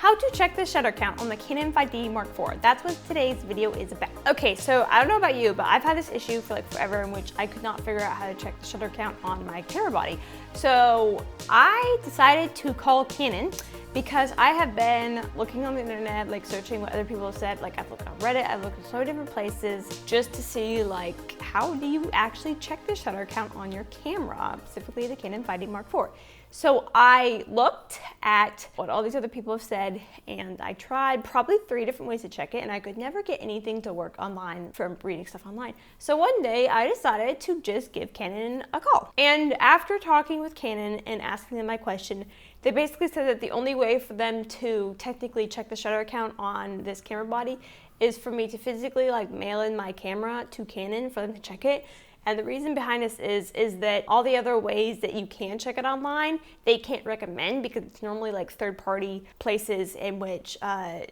How to check the shutter count on the Canon 5D Mark IV. That's what today's video is about. Okay, so I don't know about you, but I've had this issue for like forever in which I could not figure out how to check the shutter count on my camera body. So I decided to call Canon because I have been looking on the internet, like searching what other people have said. Like I've looked on Reddit, I've looked at so many different places just to see like, how do you actually check the shutter count on your camera, specifically the Canon 5D Mark IV. So I looked at what all these other people have said and I tried probably 3 different ways to check it and I could never get anything to work online from reading stuff online. So one day I decided to just give Canon a call. And after talking with Canon and asking them my question, they basically said that the only way for them to technically check the shutter count on this camera body is for me to physically like mail in my camera to Canon for them to check it. And the reason behind this is that all the other ways that you can check it online, they can't recommend because it's normally like third-party places in which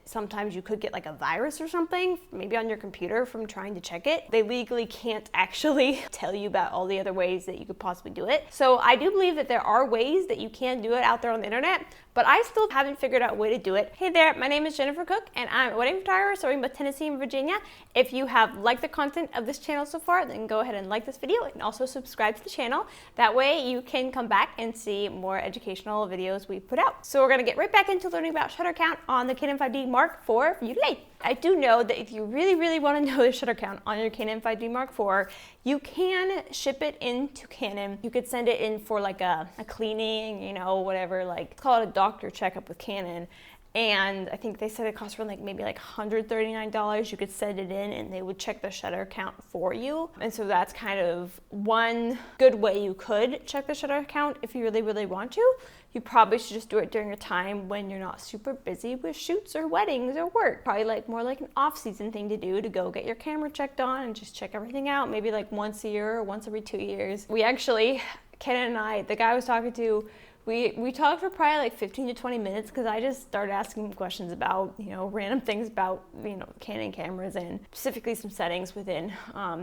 sometimes you could get like a virus or something, maybe on your computer from trying to check it. They legally can't actually tell you about all the other ways that you could possibly do it. So I do believe that there are ways that you can do it out there on the internet, but I still haven't figured out a way to do it. Hey there, my name is Jennifer Cook and I'm a wedding photographer serving both Tennessee and Virginia. If you have liked the content of this channel so far, then go ahead and like this video and also subscribe to the channel. That way you can come back and see more educational videos we put out. So we're gonna get right back into learning about shutter count on the Canon 5D Mark IV for you today. I do know that if you really want to know the shutter count on your Canon 5D Mark IV, you can ship it into Canon. You could send it in for like a cleaning, you know, whatever, like call it a doctor checkup with Canon. And I think they said it costs around like maybe like $139. You could send it in and they would check the shutter count for you. And so that's kind of one good way you could check the shutter count if you really want to. You probably should just do it during a time when you're not super busy with shoots or weddings or work. Probably like more like an off-season thing to do, to go get your camera checked on and just check everything out, maybe like once a year or once every 2 years. We actually, Canon and I, the guy I was talking to, we talked for probably like 15 to 20 minutes because I just started asking him questions about, you know, random things about, you know, Canon cameras and specifically some settings within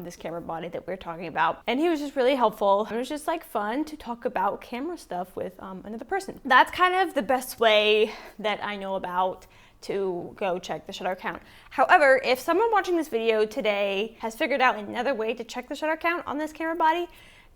this camera body that we're talking about. And he was just really helpful. It was just like fun to talk about camera stuff with another person. That's kind of the best way that I know about to go check the shutter count. However, if someone watching this video today has figured out another way to check the shutter count on this camera body,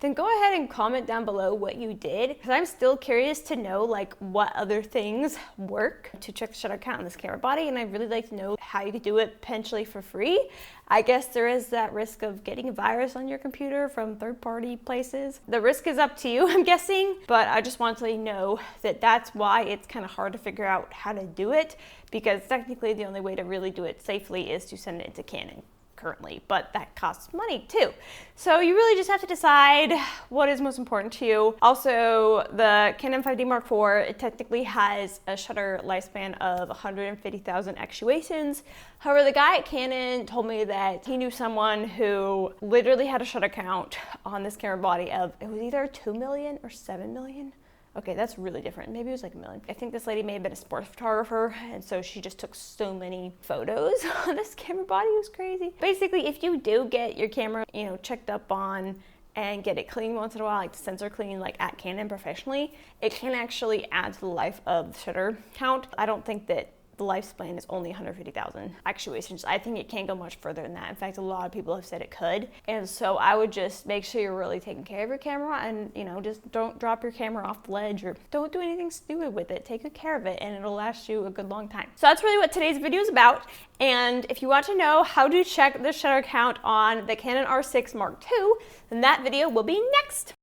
then go ahead and comment down below what you did, because I'm still curious to know like what other things work to check the shutter count on this camera body, and I'd really like to know how you could do it potentially for free. I guess there is that risk of getting a virus on your computer from third-party places. The risk is up to you, I'm guessing, but I just want to let you know that that's why it's kind of hard to figure out how to do it, because technically the only way to really do it safely is to send it into Canon currently, but that costs money too. So you really just have to decide what is most important to you. Also, the Canon 5D Mark IV, it technically has a shutter lifespan of 150,000 actuations. However, the guy at Canon told me that he knew someone who literally had a shutter count on this camera body of, it was either 2 million or 7 million. Okay, that's really different. Maybe it was like 1 million. I think this lady may have been a sports photographer, and so she just took so many photos on this camera body. It was crazy. Basically, if you do get your camera, you know, checked up on and get it cleaned once in a while, like the sensor clean, like at Canon professionally, it can actually add to the life of the shutter count. I don't think that the lifespan is only 150,000 actuations. I think it can go much further than that. In fact, a lot of people have said it could. And so I would just make sure you're really taking care of your camera and, you know, just don't drop your camera off the ledge or don't do anything stupid with it. Take good care of it and it'll last you a good long time. So that's really what today's video is about. And if you want to know how to check the shutter count on the Canon R6 Mark II, then that video will be next.